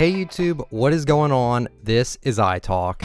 Hey YouTube, what is going on? This is iTalk.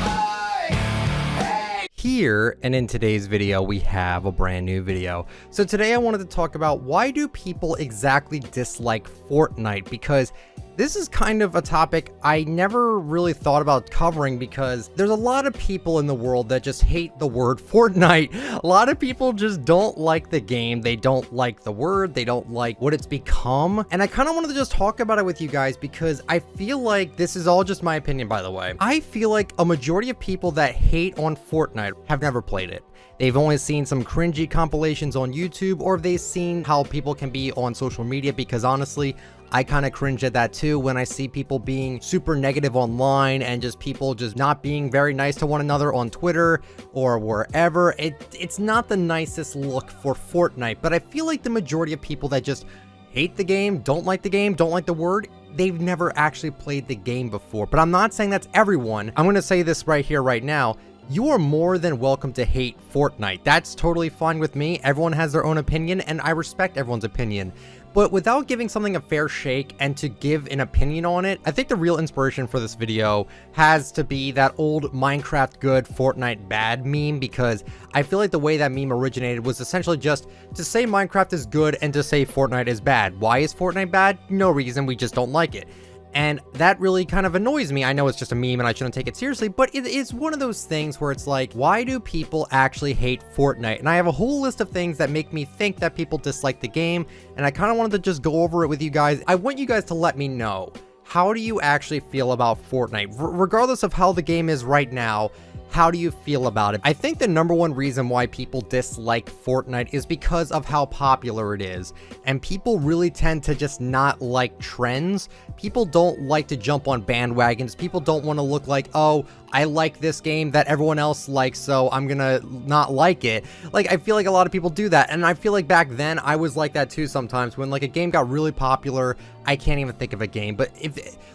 Here, and in today's video, we have a brand new video. So today I wanted to talk about why do people exactly dislike Fortnite, because this is kind of a topic I never really thought about covering, because there's a lot of people in the world that just hate the word Fortnite. A lot of people just don't like the game. They don't like the word. They don't like what it's become. And I kind of wanted to just talk about it with you guys because I feel like this is all just my opinion, by the way. I feel like a majority of people that hate on Fortnite have never played it. They've only seen some cringy compilations on YouTube, or they've seen how people can be on social media, because honestly, I kind of cringe at that too when I see people being super negative online and just people just not being very nice to one another on Twitter or wherever. It's not the nicest look for Fortnite, but I feel like the majority of people that just hate the game, don't like the word, they've never actually played the game before. But I'm not saying that's everyone. I'm going to say this right here, right now. You are more than welcome to hate Fortnite. That's totally fine with me. Everyone has their own opinion, and I respect everyone's opinion. But without giving something a fair shake and to give an opinion on it, I think the real inspiration for this video has to be that old Minecraft good, Fortnite bad meme, because I feel like the way that meme originated was essentially just to say Minecraft is good and to say Fortnite is bad. Why is Fortnite bad? No reason, we just don't like it. And that really kind of annoys me. I know it's just a meme and I shouldn't take it seriously, but it is one of those things where it's like, why do people actually hate Fortnite? And I have a whole list of things that make me think that people dislike the game, and I kind of wanted to just go over it with you guys. I want you guys to let me know, how do you actually feel about Fortnite? Regardless of how the game is right now, how do you feel about it? I think the number one reason why people dislike Fortnite is because of how popular it is. And people really tend to just not like trends. People don't like to jump on bandwagons. People don't want to look like, oh, I like this game that everyone else likes, so I'm gonna not like it. Like, I feel like a lot of people do that. And I feel like back then I was like that too sometimes. When like a game got really popular, I can't even think of a game, but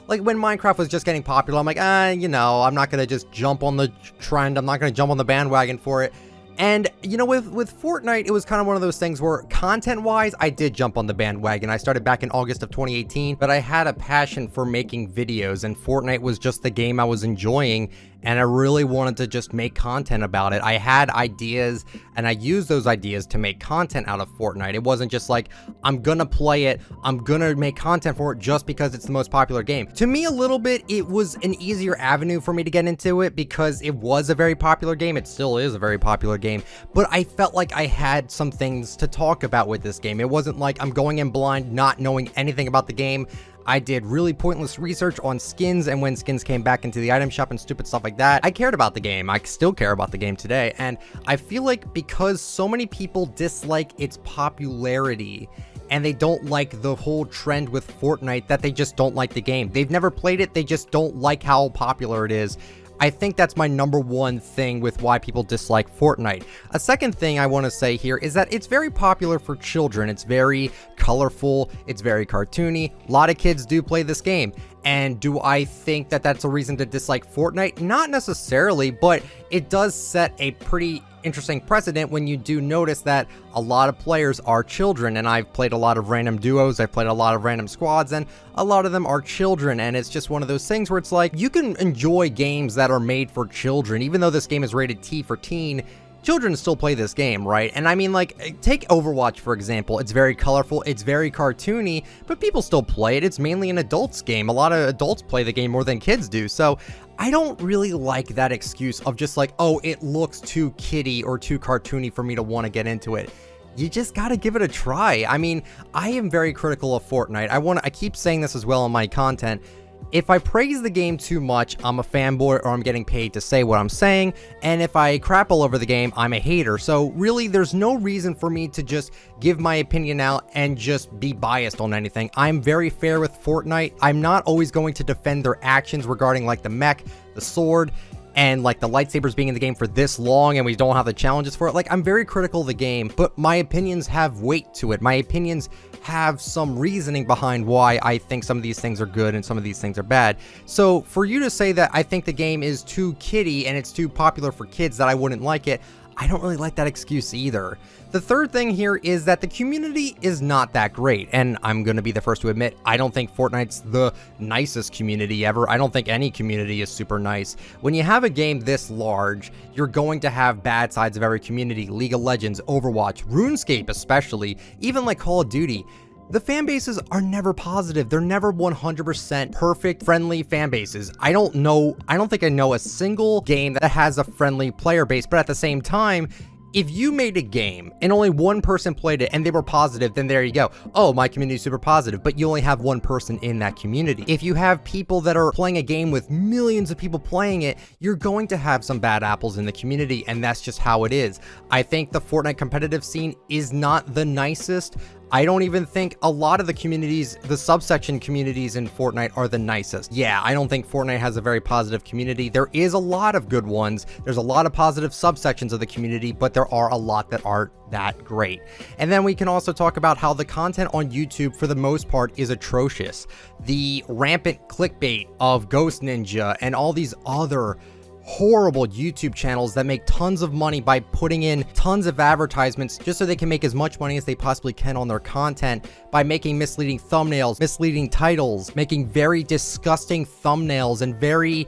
like when Minecraft was just getting popular, I'm like, you know, I'm not gonna just jump on the trend. I'm not gonna jump on the bandwagon for it. And, you know, with Fortnite, it was kind of one of those things where content-wise, I did jump on the bandwagon. I started back in August of 2018, but I had a passion for making videos, and Fortnite was just the game I was enjoying, and I really wanted to just make content about it. I had ideas, and I used those ideas to make content out of Fortnite. It wasn't just like, I'm gonna play it, I'm gonna make content for it just because it's the most popular game. To me, a little bit, it was an easier avenue for me to get into it because it was a very popular game. It still is a very popular game, but I felt like I had some things to talk about with this game. It wasn't like I'm going in blind, not knowing anything about the game. I did really pointless research on skins, and when skins came back into the item shop and stupid stuff like that, I cared about the game. I still care about the game today, and I feel like because so many people dislike its popularity and they don't like the whole trend with Fortnite, that they just don't like the game. They've never played it, they just don't like how popular it is. I think that's my number one thing with why people dislike Fortnite. A second thing I want to say here is that it's very popular for children. It's very colorful. It's very cartoony. A lot of kids do play this game. And do I think that that's a reason to dislike Fortnite? Not necessarily, but it does set a pretty interesting precedent when you do notice that a lot of players are children. And I've played a lot of random duos, I've played a lot of random squads, and a lot of them are children. And it's just one of those things where it's like, you can enjoy games that are made for children. Even though this game is rated T for teen, children still play this game, right? And I mean, like, take Overwatch, for example. It's very colorful, it's very cartoony, but people still play it. It's mainly an adults game. A lot of adults play the game more than kids do. So I don't really like that excuse of just like, oh, it looks too kiddie or too cartoony for me to want to get into it. You just gotta give it a try. I mean, I am very critical of Fortnite. I keep saying this as well in my content. If I praise the game too much, I'm a fanboy, or I'm getting paid to say what I'm saying, and if I crap all over the game, I'm a hater. So really, there's no reason for me to just give my opinion out and just be biased on anything. I'm very fair with Fortnite. I'm not always going to defend their actions regarding like the mech, the sword, and like the lightsabers being in the game for this long and we don't have the challenges for it. Like, I'm very critical of the game, but my opinions have weight to it. My opinions have some reasoning behind why I think some of these things are good and some of these things are bad. So for you to say that I think the game is too kiddie and it's too popular for kids that I wouldn't like it, I don't really like that excuse either. The third thing here is that the community is not that great, and I'm going to be the first to admit, I don't think Fortnite's the nicest community ever. I don't think any community is super nice. When you have a game this large, you're going to have bad sides of every community. League of Legends, Overwatch, RuneScape especially, even like Call of Duty. The fan bases are never positive. They're never 100% perfect, friendly fan bases. I don't think I know a single game that has a friendly player base, but at the same time, if you made a game and only one person played it and they were positive, then there you go. Oh, my community is super positive, but you only have one person in that community. If you have people that are playing a game with millions of people playing it, you're going to have some bad apples in the community, and that's just how it is. I think the Fortnite competitive scene is not the nicest. I don't even think a lot of the communities, the subsection communities in Fortnite are the nicest. Yeah, I don't think Fortnite has a very positive community. There is a lot of good ones. There's a lot of positive subsections of the community, but there are a lot that aren't that great. And then we can also talk about how the content on YouTube, for the most part, is atrocious. The rampant clickbait of Ghost Ninja and all these other horrible YouTube channels that make tons of money by putting in tons of advertisements just so they can make as much money as they possibly can on their content by making misleading thumbnails, misleading titles, making very disgusting thumbnails, and very,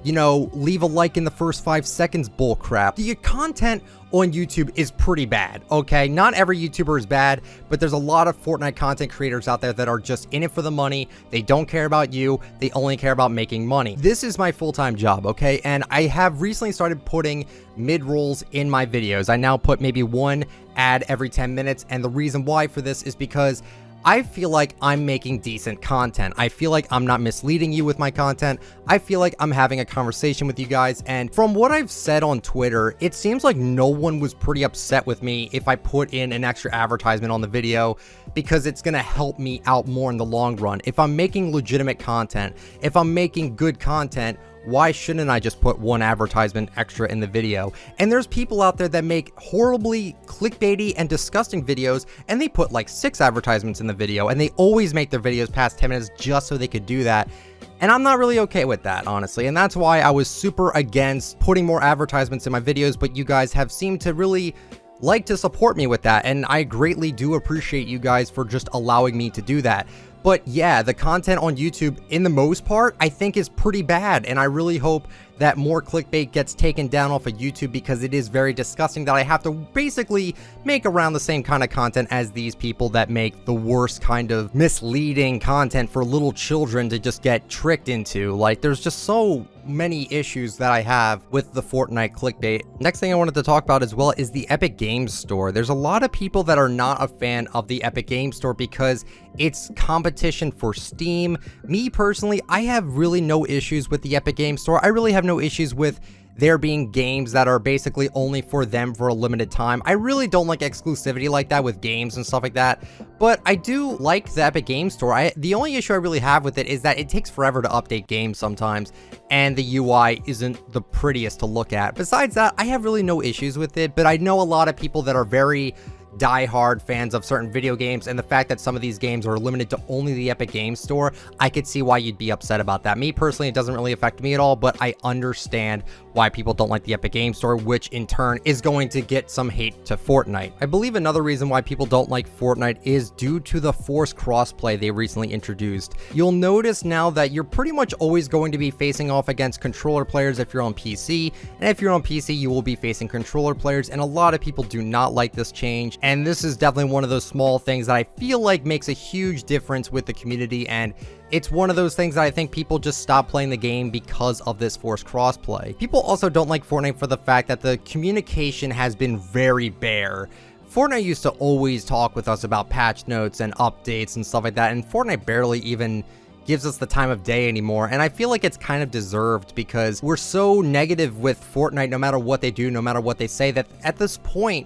you know, leave a like in the first 5 seconds bullcrap. The content on YouTube is pretty bad, okay? Not every YouTuber is bad, but there's a lot of Fortnite content creators out there that are just in it for the money. They don't care about you. They only care about making money. This is my full-time job, okay? And I have recently started putting mid-rolls in my videos. I now put maybe one ad every 10 minutes, and the reason why for this is because I feel like I'm making decent content. I feel like I'm not misleading you with my content. I feel like I'm having a conversation with you guys. And from what I've said on Twitter, it seems like no one was pretty upset with me if I put in an extra advertisement on the video, because it's going to help me out more in the long run. If I'm making legitimate content, if I'm making good content, why shouldn't I just put one advertisement extra in the video? And there's people out there that make horribly clickbaity and disgusting videos, and they put like 6 advertisements in the video, and they always make their videos past 10 minutes just so they could do that. And I'm not really okay with that, honestly. And that's why I was super against putting more advertisements in my videos, but you guys have seemed to really like to support me with that, and I greatly do appreciate you guys for just allowing me to do that. But yeah, the content on YouTube, in the most part, I think is pretty bad, and I really hope that more clickbait gets taken down off of YouTube, because it is very disgusting that I have to basically make around the same kind of content as these people that make the worst kind of misleading content for little children to just get tricked into. Like, there's just so many issues that I have with the Fortnite clickbait. Next thing I wanted to talk about as well is the Epic Games Store. There's a lot of people that are not a fan of the Epic Games Store because it's competition for Steam. Me personally, I have really no issues with the Epic Games Store. I really have no issues with there being games that are basically only for them for a limited time. I really don't like exclusivity like that with games and stuff like that, but I do like the Epic Games Store. The only issue I really have with it is that it takes forever to update games sometimes, and the UI isn't the prettiest to look at. Besides that, I have really no issues with it, but I know a lot of people that are very die-hard fans of certain video games, and the fact that some of these games are limited to only the Epic Games Store, I could see why you'd be upset about that. Me personally, it doesn't really affect me at all, but I understand why people don't like the Epic Games Store, which in turn is going to get some hate to Fortnite. I believe another reason why people don't like Fortnite is due to the forced crossplay they recently introduced. You'll notice now that you're pretty much always going to be facing off against controller players if you're on PC, and if you're on PC, you will be facing controller players, and a lot of people do not like this change. And this is definitely one of those small things that I feel like makes a huge difference with the community, and it's one of those things that I think people just stop playing the game because of this forced crossplay. People also don't like Fortnite for the fact that the communication has been very bare. Fortnite used to always talk with us about patch notes and updates and stuff like that, and Fortnite barely even gives us the time of day anymore, and I feel like it's kind of deserved because we're so negative with Fortnite no matter what they do, no matter what they say, that at this point,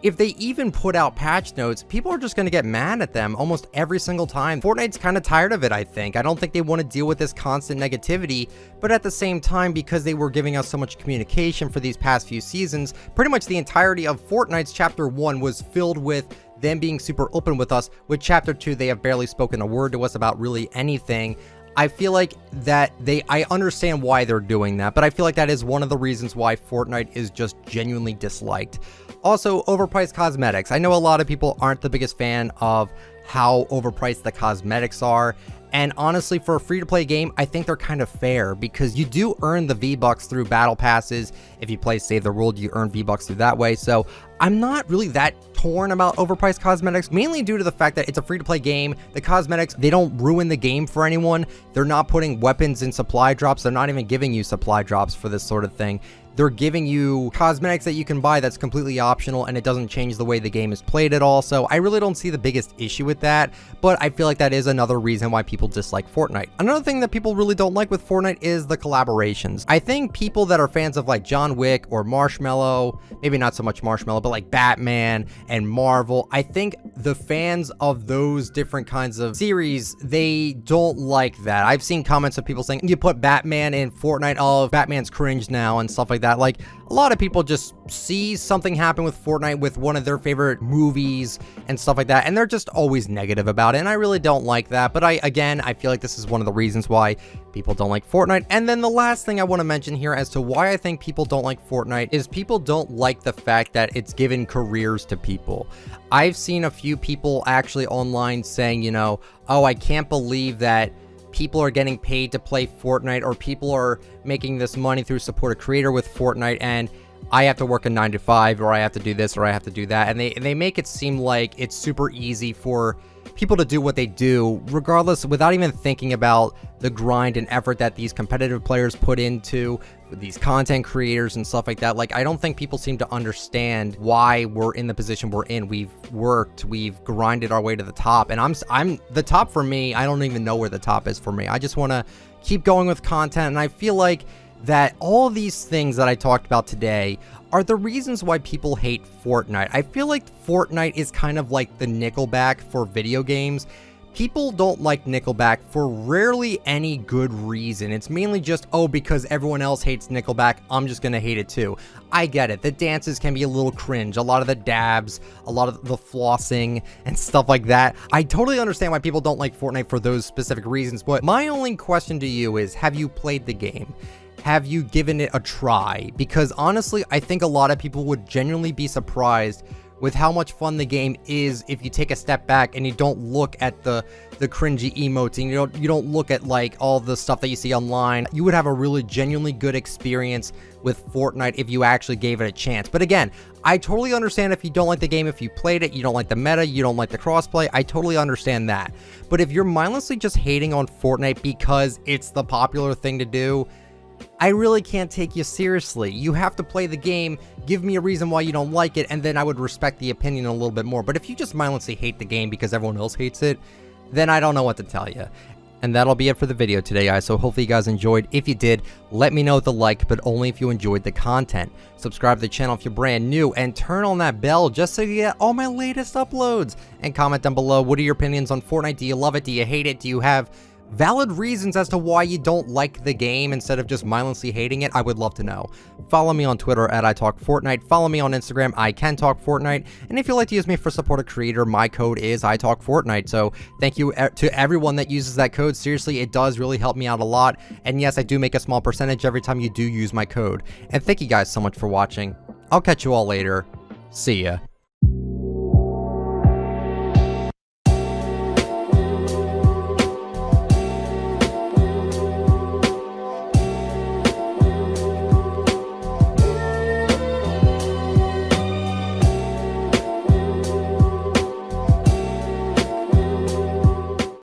if they even put out patch notes, people are just going to get mad at them almost every single time. Fortnite's kind of tired of it, I think. I don't think they want to deal with this constant negativity, but at the same time, because they were giving us so much communication for these past few seasons, pretty much the entirety of Fortnite's Chapter 1 was filled with them being super open with us. With Chapter 2, they have barely spoken a word to us about really anything. I feel like that I understand why they're doing that, but I feel like that is one of the reasons why Fortnite is just genuinely disliked. Also, overpriced cosmetics. I know a lot of people aren't the biggest fan of how overpriced the cosmetics are. And honestly, for a free-to-play game, I think they're kind of fair because you do earn the V-Bucks through battle passes. If you play Save the World, you earn V-Bucks through that way. So I'm not really that torn about overpriced cosmetics, mainly due to the fact that it's a free-to-play game. The cosmetics, they don't ruin the game for anyone. They're not putting weapons in supply drops. They're not even giving you supply drops for this sort of thing. They're giving you cosmetics that you can buy that's completely optional, and it doesn't change the way the game is played at all. So I really don't see the biggest issue with that, but I feel like that is another reason why people dislike Fortnite. Another thing that people really don't like with Fortnite is the collaborations. I think people that are fans of like John Wick or Marshmallow, maybe not so much Marshmallow, but like Batman and Marvel, I think the fans of those different kinds of series, they don't like that. I've seen comments of people saying, you put Batman in Fortnite, oh, Batman's cringe now and stuff like that. Like, a lot of people just see something happen with Fortnite with one of their favorite movies and stuff like that, and they're just always negative about it, and I really don't like that. But I feel like this is one of the reasons why people don't like Fortnite. And then the last thing I want to mention here as to why I think people don't like Fortnite is people don't like the fact that it's given careers to people. I've seen a few people actually online saying, you know, oh, I can't believe that people are getting paid to play Fortnite, or people are making this money through support a creator with Fortnite, and I have to work a 9 to 5, or I have to do this, or I have to do that. And they make it seem like it's super easy for people to do what they do, regardless, without even thinking about the grind and effort that these competitive players put into these content creators and stuff like that. Like, I don't think people seem to understand why we're in the position we're in. We've worked, we've grinded our way to the top, and I'm the top for me. I don't even know where the top is for me. I just want to keep going with content, and I feel like that all of these things that I talked about today are the reasons why people hate Fortnite. I feel like Fortnite is kind of like the Nickelback for video games. People don't like Nickelback for rarely any good reason. It's mainly just, oh, because everyone else hates Nickelback, I'm just gonna hate it too. I get it. The dances can be a little cringe. A lot of the dabs, a lot of the flossing and stuff like that. I totally understand why people don't like Fortnite for those specific reasons, but my only question to you is, have you played the game? Have you given it a try? Because honestly, I think a lot of people would genuinely be surprised with how much fun the game is if you take a step back and you don't look at the cringy emotes, and you don't look at like all the stuff that you see online. You would have a really genuinely good experience with Fortnite if you actually gave it a chance. But again, I totally understand if you don't like the game, if you played it, you don't like the meta, you don't like the crossplay. I totally understand that. But if you're mindlessly just hating on Fortnite because it's the popular thing to do, I really can't take you seriously. You have to play the game, give me a reason why you don't like it, and then I would respect the opinion a little bit more. But if you just mindlessly hate the game because everyone else hates it, then I don't know what to tell you. And that'll be it for the video today, guys. So hopefully you guys enjoyed. If you did, let me know with a like, but only if you enjoyed the content. Subscribe to the channel if you're brand new, and turn on that bell just so you get all my latest uploads. And comment down below, what are your opinions on Fortnite? Do you love it? Do you hate it? Do you have valid reasons as to why you don't like the game instead of just mindlessly hating it? I would love to know. Follow me on Twitter at ITalkFortnite. Follow me on Instagram, ICanTalkFortnite. And if you'd like to use me for support a creator, my code is ITalkFortnite. So thank you to everyone that uses that code. Seriously, it does really help me out a lot. And yes, I do make a small percentage every time you do use my code. And thank you guys so much for watching. I'll catch you all later. See ya.